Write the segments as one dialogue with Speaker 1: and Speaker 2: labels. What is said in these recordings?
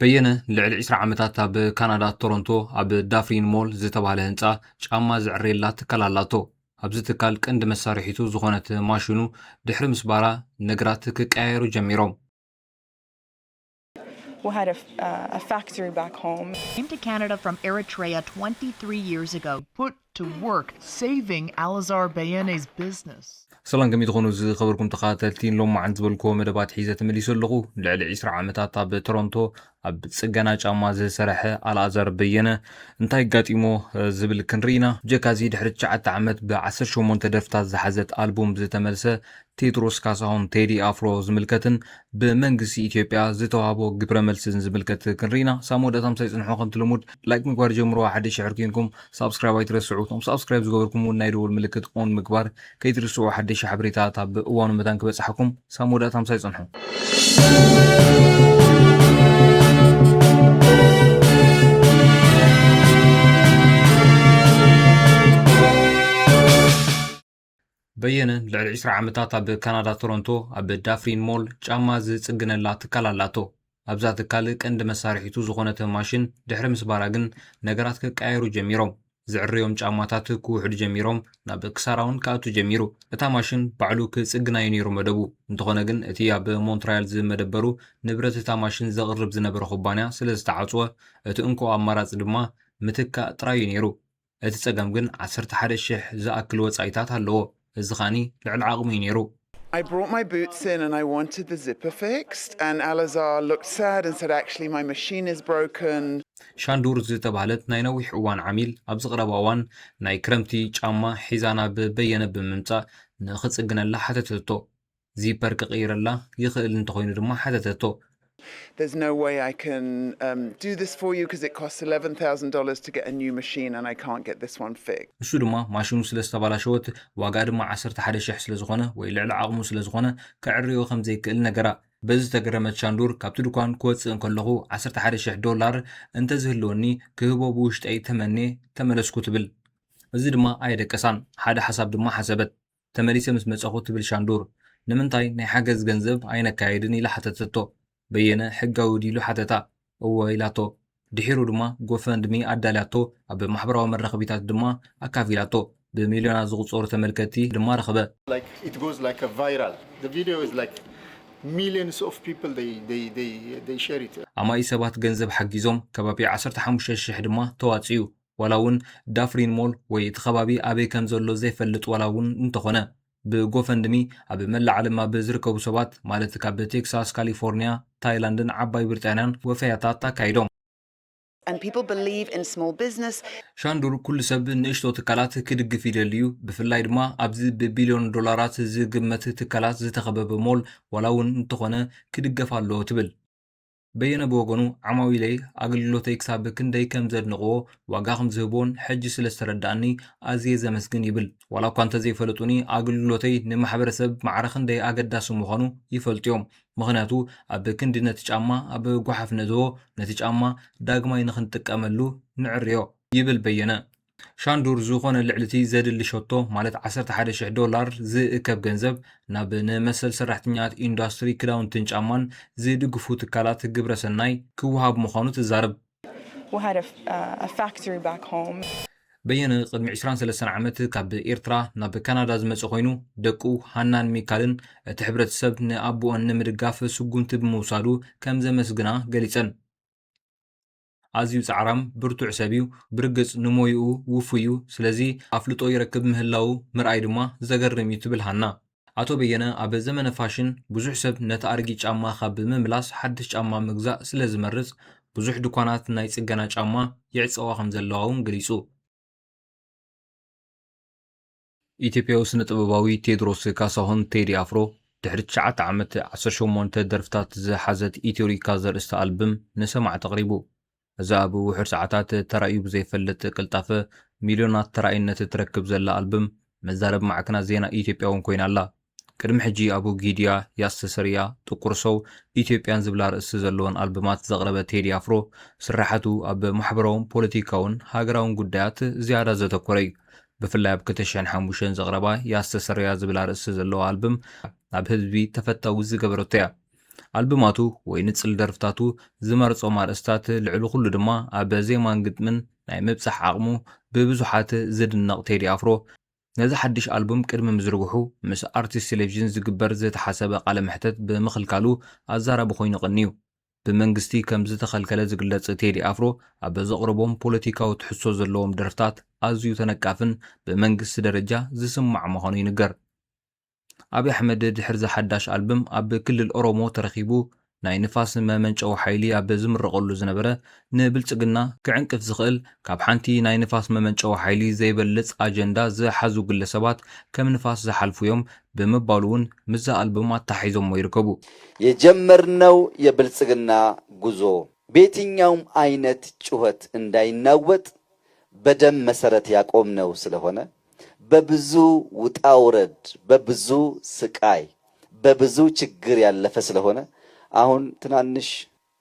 Speaker 1: በየነ ልዕሊ 20 ዓመታት ኣብ ካናዳ ቶሮንቶ ኣብ ዳፍሪን ሞል ዝተባህለ ህንፃ ጫማ ዝዕረየላ ትካል ኣላቶ። ኣብዚ ትካል ቀንዲ መሳርሒቱ ዝኾነት ማሽኑ ድሕሪ ምስባራ ነገራት ክቀያየሩ ጀሚሮም።
Speaker 2: We had a factory back home.
Speaker 3: Came to Canada from Eritrea 23 years ago. Put to work saving Alazar Bayene's business.
Speaker 1: ሰላም ከመይ ትኾኑ ዝኸበርኩም ተኸታተልቲ ሎም ማዓን ዝበልክዎ መደባት ሒዘ ተመሊሱ ኣለኹ። ልዕሊ 20 ዓመታት ኣብ ቶሮንቶ ኣብ ጽገና ጫማ ዝሰርሐ ኣልኣዛር በየነ እንታይ ጋጢሞ ዝብል ክንርኢና። ጀካዚ ድሕሪ 9 ዓመት ብ18 ደርፍታት ዝሓዘት ኣልቡም ዝተመልሰ ቴድሮስ ካሳሁን ቴዲ ኣፍሮ ዝምልከትን ብመንግስቲ ኢትዮጵያ ዝተዋህቦ ግብረ መልስን ዝምልከት ክንርኢና። ሳሞዳታም ሳይጽንሖ ከምቲ ልሙድ ላይክ ምግባር ጀምሮ ሓድሽ ሕርኪንኩም ሳብስክራይብ ኣይትረስዑ። ቶም ሳብስክራይብ ዝገበርኩም ናይ ደወል ምልክት ኦን ምግባር ከይትርስዑ ሓድሽ ሓበሬታት ኣብ እዋኑ መዳን ክበጽሐኩም። ሳሞዳታም ሳይጽንሖ በየነ ልዕሊ 20 ዓመታት ኣብ ካናዳ ቶሮንቶ ኣብ ዳፍሪን ሞል ጫማ ዝጽግነላ ትካል ኣላቶ። ኣብዛ ትካል ቀንዲ መሳርሒቱ ዝኾነት ማሽን ድሕሪ ምስባራ ግን ነገራት ክቀያየሩ ጀሚሮም። ዝዕረዮም ጫማታት ክውሕዱ ጀሚሮም፣ ናብ ክሳራውን ከኣቱ ጀሚሩ። እታ ማሽን ባዕሉ ክጽግናዩ ነይሩ መደቡ። እንተኾነ ግን እቲ ኣብ ሞንትሪያል ዝመደበሩ ንብረት እታ ማሽን ዘቕርብ ዝነበረ ኩባንያ ስለ ዝተዓጽወ እቲ እንኮ ኣማራጺ ድማ ምትካእ ጥራዩ ነይሩ። እቲ ጸገም ግን 11,000 ዝኣክል ወጻኢታት ኣለዎ። እዚ ኻኒ ልዕሊ ዓቕሚ እዩ ነይሩ።
Speaker 4: I brought my boots in and I wanted the zipper fixed, and Alazar looked sad and said, actually, my machine is broken.
Speaker 1: ሻንዱር ዝተባህለት ናይ ነዊሕ እዋን ዓሚል ኣብ ዝቐረባ እዋን ናይ ክረምቲ ጫማ ሒዛና ብበየነ ብምምጻእ ንኽጽግነላ ሓተተቶ። ዚፐር ክቕይረላ ይኽእል እንተኾይኑ ድማ ሓተተቶ።
Speaker 4: There's no way I can do this for you because it costs $11,000 to get a new machine and I can't get this one fixed.
Speaker 1: እሱ ድማ ማሽኑ ስለ ዝተባላሸወት ዋጋ ድማ 11,000 ስለ ዝኾነ ወይ ልዕሊ ዓቕሙ ስለ ዝኾነ ክዕርዮ ከም ዘይክእል ነገራ። በዚ ተገረመት ሻንዱር ካብቲ ድኳን ክወፅእ እንከለኹ $11,000 እንተዝህልወኒ ክህቦ ብውሽጠይ ተመኔ ተመለስኩ ትብል። እዚ ድማ ኣየደቀሳን። ሓደ ሓሳብ ድማ ሓሰበት። ተመሊሰ ምስ መጸኹ ትብል ሻንዱር ንምንታይ ናይ ሓገዝ ገንዘብ ኣይነካየድን ኢላ ሓተተቶ። በየነ ሕጋዊ ዲሉ ሓተታ እወ ኢላቶ። ድሒሩ ድማ ጎፈንድሚ ኣዳልያቶ። ኣብ ማሕበራዊ መራኸቢታት ድማ ኣካፊላቶ። ብሚልዮናት ዝቑጸሩ ተመልከቲ ድማ ረኸበ።
Speaker 5: Like it goes like a viral. The video is like millions of people they share it.
Speaker 1: ኣማይ ሰባት ገንዘብ ሓጊዞም ከባቢ 15,000 ድማ ተዋጽዩ። ዋላ እውን ዳፍሪን ሞል ወይ እቲ ከባቢ ኣበይ ከም ዘሎ ዘይፈልጥ ዋላ እውን እንተኾነ ብጎፈንድሚ ኣብ መላእ ዓለም ኣብ ዝርከቡ ሰባት ማለት ካብ ቴክሳስ፣ ካሊፎርኒያ፣ ታይላንድን ዓባይ ብሪጣንያን ወፈያታት ኣካይዶም።
Speaker 2: And people believe in small business.
Speaker 1: ሻንዱር ኩሉ ሰብ ንእሽቶ ትካላት ክድግፍ ይደልዩ። ብፍላይ ድማ ኣብዚ ብቢልዮን ዶላራት ዝግመት ትካላት ዝተኸበበ ሞል ዋላ እውን እንተኾነ ክድገፍ ኣለዎ ትብል። በየነ ብወገኑ ዓማዊለይ ኣገልግሎተይ ክሳብ ክንደይ ከም ዘድንቕዎ ዋጋ ከም ዝህቦን ሕጂ ስለ ዝተረዳእኒ ኣዝየ ዘመስግን ይብል። ዋላ እኳ እንተዘይፈለጡኒ ኣገልግሎተይ ንማሕበረሰብ ማዕረ ክንደይ ኣገዳሲ ምዃኑ ይፈልጥዮም። ምኽንያቱ ኣብ ክንዲ ነቲ ጫማ ኣብ ጓሓፍ ነዝቦ ነቲ ጫማ ዳግማይ ንኽንጥቀመሉ ንዕርዮ ይብል በየነ። ሻንዱር ዝኾነ ልዕልቲ ዘድሊ ሸቶ ማለት $11,000 ዝእከብ ገንዘብ ናብ ንመሰል ሰራሕተኛት ኢንዱስትሪ ክዳውንትን ጫማን ዝድግፉ ትካላት ግብረ ሰናይ ክወሃብ ምዃኑ ትዛረብ።
Speaker 2: We had a factory back home.
Speaker 1: በየነ ቅድሚ 23 ዓመት ካብ ኤርትራ ናብ ካናዳ ዝመጽ ኮይኑ ደቁ ሃናን ሚካልን እቲ ሕብረተሰብ ንኣቦኦን ንምድጋፍ ስጉምቲ ብምውሳዱ ከም ዘመስግና ገሊጸን። ኣዝዩ ጻዕራም ብርቱዕ ሰብ እዩ። ብርግጽ ንሞይኡ ውፉዩ። ስለዚ ኣፍልጦ ይረክብ ምህላው ምርኣይ ድማ ዘገርም እዩ ትብል ሃና። ኣቶ በየነ ኣብ ዘመነ ፋሽን ብዙሕ ሰብ ነቲ ኣርጊ ጫማ ካብ ብምምላስ ሓድሽ ጫማ ምግዛእ ስለ ዝመርጽ ብዙሕ ድኳናት ናይ ጽገና ጫማ ይዕጸዋ ከም ዘለዋ እውን ገሊጹ። ኢትዮጵያዊ ስነ ጥበባዊ ቴድሮስ ካሳሁን ቴዲ ኣፍሮ ድሕሪ 9 ዓመት 18 ደርፍታት ዝሓዘት ኢትዮሪካ ዘርእስተ ኣልበም ንሰማዕ ተቕሪቡ። እዛ ኣብ ውሕድ ሰዓታት ተራእዩ ብዘይፈልጥ ቅልጣፈ ሚልዮናት ተራእይነት ትረክብ ዘላ ኣልበም መዛረብ ማዕከናት ዜና ኢትዮጵያ እውን ኮይና ኣላ። ቅድሚ ሕጂ ኣቡ ጊድያ፣ ያስተሰርያ፣ ጥቁር ሰው፣ ኢትዮጵያን ዝብላ ርእሲ ዘለዎን ኣልበማት ዘቕረበ ቴዲ ኣፍሮ ስራሓቱ ኣብ ማሕበራውን ፖለቲካውን ሃገራውን ጉዳያት ዝያዳ ዘተኮረ እዩ። ብፍላይ ኣብ 2005 ዘቕረባ ያስተሰርያ ዝብላ ርእሲ ዘለዋ ኣልበም ኣብ ህዝቢ ተፈታዊ ዝገበረቶ እያ። ኣልበማቱ ወይ ንጽል ደርፍታቱ ዝመርጾም ኣርእስታት ልዕሊ ኩሉ ድማ ኣብ ዜማን ግጥምን ናይ ምብጻሕ ዓቕሙ ብብዙሓት ዝድነቕ ቴዲ ኣፍሮ ነዚ ሓድሽ ኣልበም ቅድሚ ምዝርግሑ ምስ ኣርቲስት ቴሌቭዥን ዝግበር ዝተሓሰበ ቃለ መሕተት ብምኽልካሉ ኣዛራቢ ኮይኑ ቐኒዩ ብመንግስቲ ከም ዝተኸልከለ ዝግለጽ ቴዲ ኣፍሮ ኣብ ዘቕርቦም ፖለቲካዊ ትሕሶ ዘለዎም ደርፍታት ኣዝዩ ተነቃፍን ብመንግስቲ ደረጃ ዝስማዕ ምዃኑ ይንገር ኣብይ ኣሕመድ ድሕሪ ዝሓዳሽ ኣልበም ኣብ ክልል ኦሮሞ ተረኺቡ ናይ ንፋስ መመንጨዊ ሓይሊ ኣብ ዝምረቐሉ ዝነበረ ንብልጽግና ክዕንቅፍ ዝኽእል ካብ ሓንቲ ናይ ንፋስ መመንጨዊ ሓይሊ ዘይበልጽ ኣጀንዳ ዝሓዙ ግለሰባት ከም ንፋስ ዝሓልፉ እዮም ብምባሉ እውን ምዛ ኣልበም ኣታሒዞሞ ይርከቡ
Speaker 6: የጀመርነው የብልጽግና ጉዞ በየትኛውም አይነት ጩኸት እንዳይናወጥ በደም መሰረት ያቆምነው ስለሆነ በብዙ ውጣውረድ በብዙ ስቃይ በብዙ ችግር ያለፈ ስለሆነ አሁን ትናንሽ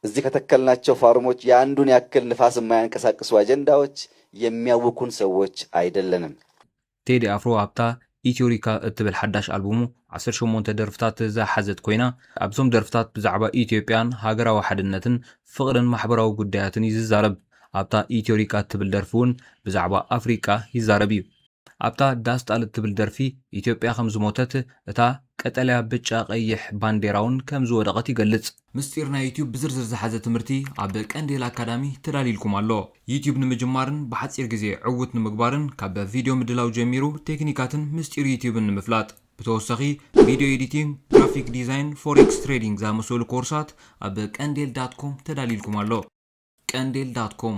Speaker 6: እዚህ ከተከልናቸው ፋርሞች የአንዱን ያክል ንፋስ የማያንቀሳቅሱ አጀንዳዎች የሚያውኩን ሰዎች አይደለንም
Speaker 1: ቴዲ አፍሮ ኣብታ ኢትዮሪካ እትብል ሓዳሽ ኣልበሙ 18 ደርፍታት ዝሓዘት ኮይና ኣብዞም ደርፍታት ብዛዕባ ኢትዮጵያን ሃገራዊ ሓድነትን ፍቕርን ማሕበራዊ ጉዳያትን ይዛረብ ኣብታ ኢትዮሪካ እትብል ደርፊ እውን ብዛዕባ ኣፍሪካ ይዛረብ እዩ ኣብታ ዳስጣል እትብል ደርፊ ኢትዮጵያ ከም ዝሞተት እታ ቀጠልያ ብጫ ቀይሕ ባንዴራውን ከም ዝወደቐት ይገልጽ ምስጢር ናይ ዩቲዩብ ብዝርዝር ዝሓዘ ትምህርቲ ኣብ ቀንዴል ኣካዳሚ ተዳሊልኩም ኣሎ ዩቲዩብ ንምጅማርን ብሓፂር ግዜ ዕውት ንምግባርን ካብ ቪድዮ ምድላው ጀሚሩ ቴክኒካትን ምስጢር ዩቲዩብን ንምፍላጥ ብተወሳኺ ቪድዮ ኤዲቲንግ ግራፊክ ዲዛይን ፎሬክስ ትሬዲንግ ዝኣመሰሉ ኮርሳት ኣብ ቀንዴል.com ተዳሊልኩም ኣሎ ቀንዴል.com